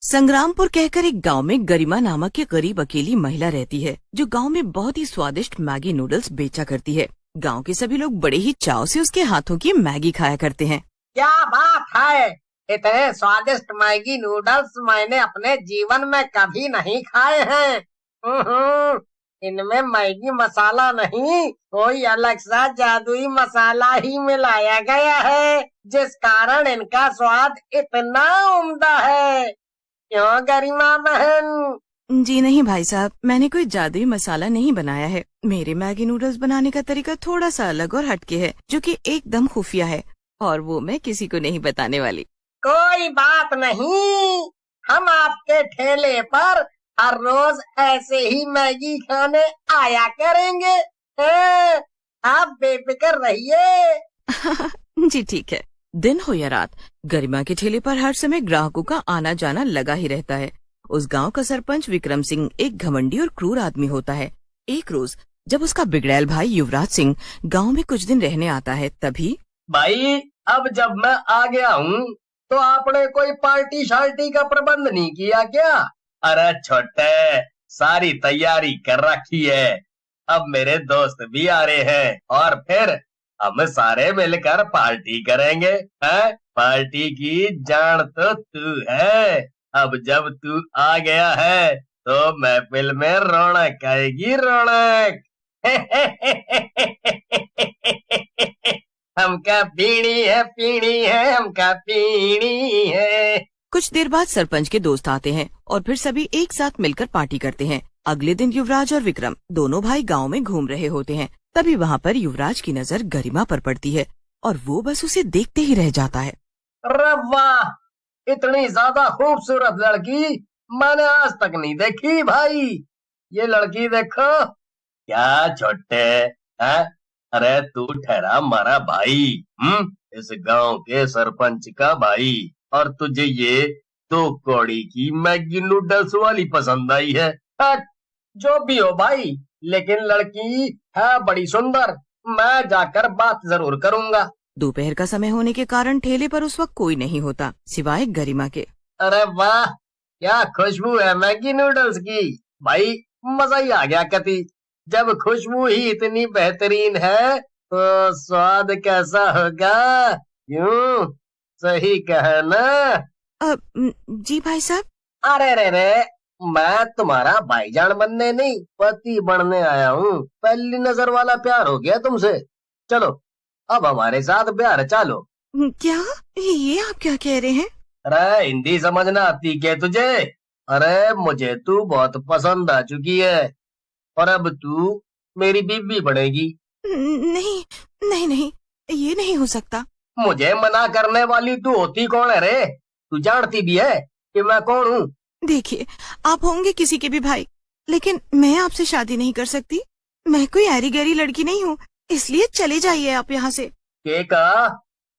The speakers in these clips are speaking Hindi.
संग्रामपुर कहकर एक गांव में गरिमा नामक एक गरीब अकेली महिला रहती है, जो गांव में बहुत ही स्वादिष्ट मैगी नूडल्स बेचा करती है। गांव के सभी लोग बड़े ही चाव से उसके हाथों की मैगी खाया करते हैं। क्या बात है, इतने स्वादिष्ट मैगी नूडल्स मैंने अपने जीवन में कभी नहीं खाए हैं। इनमें मैगी मसाला नहीं, कोई अलग सा जादुई मसाला ही मिलाया गया है, जिस कारण इनका स्वाद इतना उम्दा है। क्यों गरिमा बहन? जी नहीं भाई साहब, मैंने कोई जादुई मसाला नहीं बनाया है। मेरे मैगी नूडल्स बनाने का तरीका थोड़ा सा अलग और हटके है, जो कि एकदम खुफिया है, और वो मैं किसी को नहीं बताने वाली। कोई बात नहीं, हम आपके ठेले पर हर रोज ऐसे ही मैगी खाने आया करेंगे। आप बेफिक्र रहिए। जी ठीक है। दिन हो या रात, गरिमा के ठेले पर हर समय ग्राहकों का आना जाना लगा ही रहता है। उस गांव का सरपंच विक्रम सिंह एक घमंडी और क्रूर आदमी होता है। एक रोज जब उसका बिगड़ैल भाई युवराज सिंह गांव में कुछ दिन रहने आता है, तभी भाई अब जब मैं आ गया हूँ तो आपने कोई पार्टी शार्टी का प्रबंध नहीं किया क्या? अरे छोटे, सारी तैयारी कर रखी है। अब मेरे दोस्त भी आ रहे हैं और फिर हम सारे मिलकर पार्टी करेंगे। हैं? पार्टी की जान तो तू है। अब जब तू आ गया है तो महफिल में रौनक आएगी, रौनक। हमका पीणी है, हमका पीणी है। कुछ देर बाद सरपंच के दोस्त आते हैं और फिर सभी एक साथ मिलकर पार्टी करते हैं। अगले दिन युवराज और विक्रम दोनों भाई गांव में घूम रहे होते हैं। तभी वहाँ पर युवराज की नजर गरिमा पर पड़ती है और वो बस उसे देखते ही रह जाता है। अरे वाह, इतनी ज्यादा खूबसूरत लड़की मैंने आज तक नहीं देखी भाई। ये लड़की देखो। क्या छोटे है? अरे तू ठहरा हमारा भाई, इस गांव के सरपंच का भाई, और तुझे ये 2 कौड़ी की मैगी नूडल्स वाली पसंद आई है। जो भी हो भाई, लेकिन लड़की है बड़ी सुंदर। मैं जाकर बात जरूर करूंगा। दोपहर का समय होने के कारण ठेले पर उस वक्त कोई नहीं होता सिवाय गरिमा के। अरे वाह, क्या खुशबू है मैगी नूडल्स की। भाई मजा ही आ गया कति। जब खुशबू ही इतनी बेहतरीन है तो स्वाद कैसा होगा? यूं सही कहा ना? जी भाई साहब। अरे रे रे, मैं तुम्हारा भाईजान बनने नहीं, पति बनने आया हूँ। पहली नजर वाला प्यार हो गया तुमसे। चलो अब हमारे साथ ब्याह रचा लो। क्या? ये आप क्या कह रहे हैं? अरे हिंदी समझना आती क्या तुझे? अरे मुझे तू बहुत पसंद आ चुकी है और अब तू मेरी बीवी बनेगी। नहीं नहीं नहीं, ये नहीं हो सकता। मुझे मना करने वाली तू होती कौन है रे? तू जानती भी है कि मैं कौन हूँ? देखिए, आप होंगे किसी के भी भाई, लेकिन मैं आपसे शादी नहीं कर सकती। मैं कोई ऐरी गैरी लड़की नहीं हूँ, इसलिए चले जाइए आप यहाँ से। के कहा?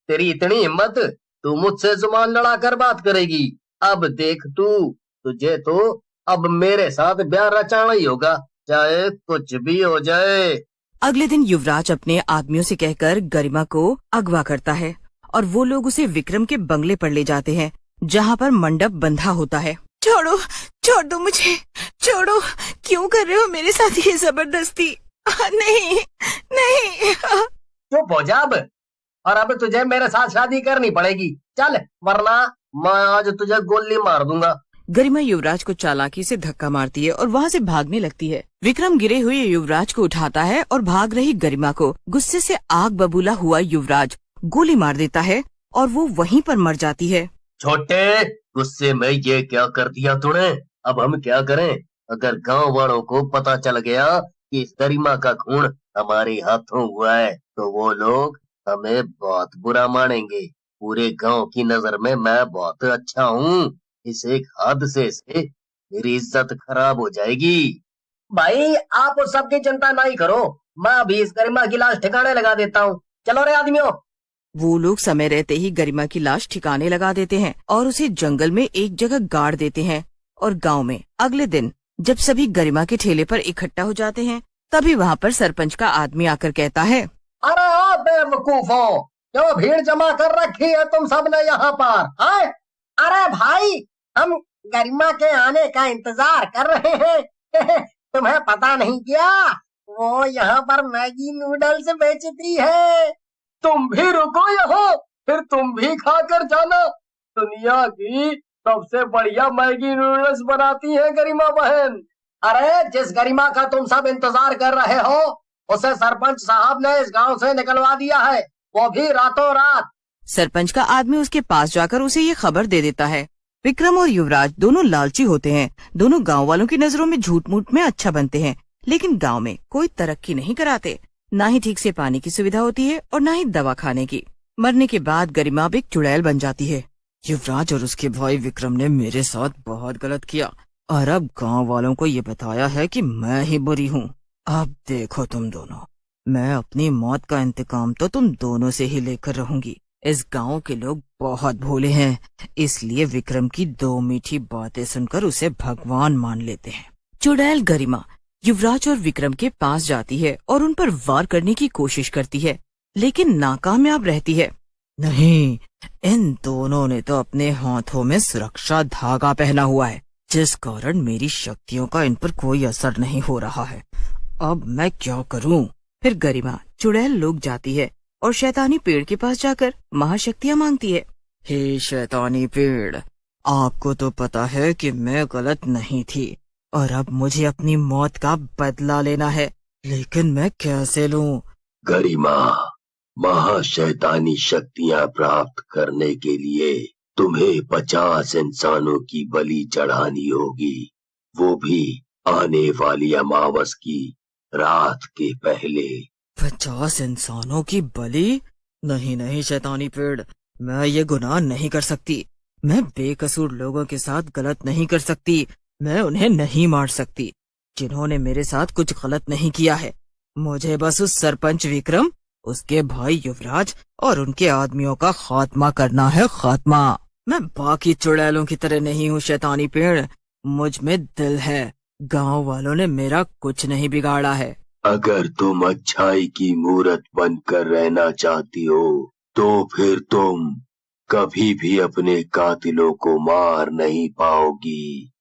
तेरी इतनी हिम्मत, तू मुझसे जुबान लड़ा कर बात करेगी? अब देख तू, तुझे तो अब मेरे साथ ब्याह रचाना ही होगा, चाहे कुछ भी हो जाए। अगले दिन युवराज अपने आदमियों से कहकर गरिमा को अगवा करता है और वो लोग उसे विक्रम के बंगले पर ले जाते हैं, जहाँ पर मंडप बंधा होता है। छोड़ो, छोड़ दो मुझे, छोड़ो। क्यों कर रहे हो मेरे साथ ये जबरदस्ती? नहीं नहीं। चुप हो जा अब, और अब तुझे मेरे साथ शादी करनी पड़ेगी। चल, वरना मैं आज तुझे गोली मार दूंगा। गरिमा युवराज को चालाकी से धक्का मारती है और वहाँ से भागने लगती है। विक्रम गिरे हुए युवराज को उठाता है और भाग रही गरिमा को गुस्से से आग बबूला हुआ युवराज गोली मार देता है और वो वहीं पर मर जाती है। छोटे, गुस्से में ये क्या कर दिया तूने? अब हम क्या करें? अगर गांव वालों को पता चल गया कि इस गरिमा का खून हमारे हाथों हुआ है तो वो लोग हमें बहुत बुरा मानेंगे। पूरे गांव की नजर में मैं बहुत अच्छा हूँ। इस एक हादसे से मेरी इज्जत खराब हो जाएगी। भाई आप उस सब की चिंता नहीं करो, मैं अभी इस गरिमा की लाश ठिकाने लगा देता हूँ। चलो रे आदमियों। वो लोग समय रहते ही गरिमा की लाश ठिकाने लगा देते हैं और उसे जंगल में एक जगह गाड़ देते हैं। और गांव में अगले दिन जब सभी गरिमा के ठेले पर इकट्ठा हो जाते हैं, तभी वहाँ पर सरपंच का आदमी आकर कहता है, अरे आप बेवकूफों, क्यों भीड़ जमा कर रखी है तुम सब ने यहाँ पर? अरे भाई, हम गरिमा के आने का इंतजार कर रहे हैं। तुम्हें पता नहीं क्या, वो यहाँ पर मैगी नूडल्स बेचती है। तुम भी रुको यहाँ, फिर तुम भी खाकर जाना। दुनिया की सबसे बढ़िया मैगी नूडल्स बनाती है गरिमा बहन। अरे जिस गरिमा का तुम सब इंतजार कर रहे हो, उसे सरपंच साहब ने इस गांव से निकलवा दिया है, वो भी रातों रात। सरपंच का आदमी उसके पास जाकर उसे ये खबर दे देता है। विक्रम और युवराज दोनों लालची होते हैं। दोनों गांव वालों की नजरों में झूठ मूठ में अच्छा बनते हैं, लेकिन गांव में कोई तरक्की नहीं कराते। ना ही ठीक से पानी की सुविधा होती है और ना ही दवा खाने की। मरने के बाद गरिमा अब एक चुड़ैल बन जाती है। युवराज और उसके भाई विक्रम ने मेरे साथ बहुत गलत किया और अब गांव वालों को ये बताया है कि मैं ही बुरी हूँ। अब देखो तुम दोनों, मैं अपनी मौत का इंतकाम तो तुम दोनों से ही लेकर रहूंगी। इस गांव के लोग बहुत भोले हैं, इसलिए विक्रम की 2 मीठी बातें सुनकर उसे भगवान मान लेते हैं। चुड़ैल गरिमा युवराज और विक्रम के पास जाती है और उन पर वार करने की कोशिश करती है, लेकिन नाकामयाब रहती है। नहीं, इन दोनों ने तो अपने हाथों में सुरक्षा धागा पहना हुआ है, जिस कारण मेरी शक्तियों का इन पर कोई असर नहीं हो रहा है। अब मैं क्या करूं? फिर गरिमा चुड़ैल लोग जाती है और शैतानी पेड़ के पास जाकर महाशक्तियां मांगती है। हे शैतानी पेड़, आपको तो पता है कि मैं गलत नहीं थी और अब मुझे अपनी मौत का बदला लेना है, लेकिन मैं कैसे लूं? गरिमा, महाशैतानी शक्तियां प्राप्त करने के लिए तुम्हें 50 इंसानों की बलि चढ़ानी होगी, वो भी आने वाली अमावस की रात के पहले। 50 इंसानों की बलि? नहीं नहीं शैतानी पेड़, मैं ये गुनाह नहीं कर सकती। मैं बेकसूर लोगों के साथ गलत नहीं कर सकती। मैं उन्हें नहीं मार सकती जिन्होंने मेरे साथ कुछ गलत नहीं किया है। मुझे बस उस सरपंच विक्रम, उसके भाई युवराज और उनके आदमियों का खात्मा करना है, खात्मा। मैं बाकी चुड़ैलों की तरह नहीं हूँ शैतानी पेड़, मुझ में दिल है। गांव वालों ने मेरा कुछ नहीं बिगाड़ा है। अगर तुम अच्छाई की मूरत बनकर रहना चाहती हो तो फिर तुम कभी भी अपने कातिलों को मार नहीं पाओगी।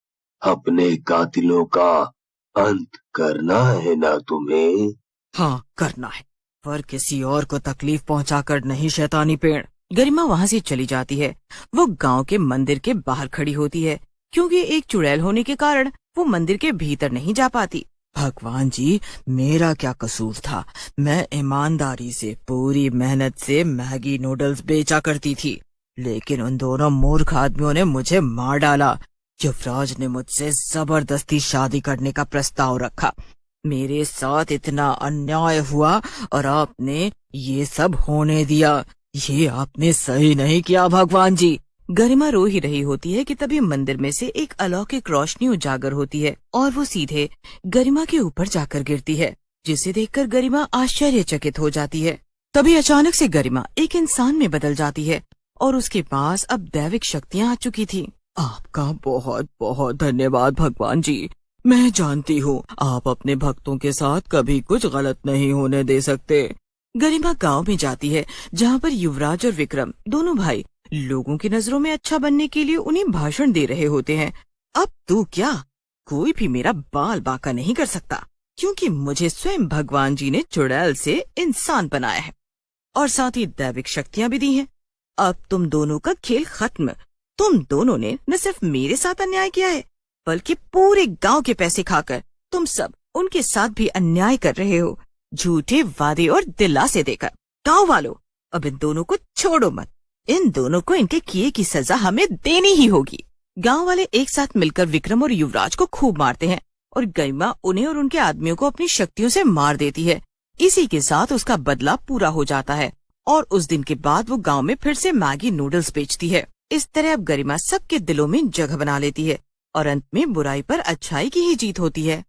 अपने कातिलों का अंत करना है ना तुम्हें? हाँ करना है, पर किसी और को तकलीफ पहुंचाकर नहीं शैतानी पेड़। गरिमा वहाँ से चली जाती है। वो गांव के मंदिर के बाहर खड़ी होती है, क्योंकि एक चुड़ैल होने के कारण वो मंदिर के भीतर नहीं जा पाती। भगवान जी, मेरा क्या कसूर था? मैं ईमानदारी से पूरी मेहनत से मैगी नूडल्स बेचा करती थी, लेकिन उन दोनों मूर्ख आदमियों ने मुझे मार डाला। युवराज ने मुझसे जबरदस्ती शादी करने का प्रस्ताव रखा। मेरे साथ इतना अन्याय हुआ और आपने ये सब होने दिया। ये आपने सही नहीं किया भगवान जी। गरिमा रो ही रही होती है कि तभी मंदिर में से एक अलौकिक रोशनी उजागर होती है और वो सीधे गरिमा के ऊपर जाकर गिरती है, जिसे देखकर गरिमा आश्चर्यचकित हो जाती है। तभी अचानक से गरिमा एक इंसान में बदल जाती है और उसके पास अब दैविक शक्तियाँ आ चुकी थी। आपका बहुत बहुत धन्यवाद भगवान जी। मैं जानती हूँ आप अपने भक्तों के साथ कभी कुछ गलत नहीं होने दे सकते। गरिमा गांव में जाती है, जहाँ पर युवराज और विक्रम दोनों भाई लोगों की नजरों में अच्छा बनने के लिए उन्हें भाषण दे रहे होते हैं। अब तू क्या, कोई भी मेरा बाल बांका नहीं कर सकता, क्योंकि मुझे स्वयं भगवान जी ने चुड़ैल से इंसान बनाया है और साथ ही दैविक शक्तियाँ भी दी हैं। अब तुम दोनों का खेल खत्म। तुम दोनों ने न सिर्फ मेरे साथ अन्याय किया है, बल्कि पूरे गांव के पैसे खाकर तुम सब उनके साथ भी अन्याय कर रहे हो, झूठे वादे और दिलासे देकर। गांव वालों, अब इन दोनों को छोड़ो मत। इन दोनों को इनके किए की सजा हमें देनी ही होगी। गांव वाले एक साथ मिलकर विक्रम और युवराज को खूब मारते हैं और गरिमा उन्हें और उनके आदमियों को अपनी शक्तियों से मार देती है। इसी के साथ उसका बदला पूरा हो जाता है और उस दिन के बाद वो गांव में फिर से मैगी नूडल्स बेचती है। इस तरह अब गरिमा सबके दिलों में जगह बना लेती है और अंत में बुराई पर अच्छाई की ही जीत होती है।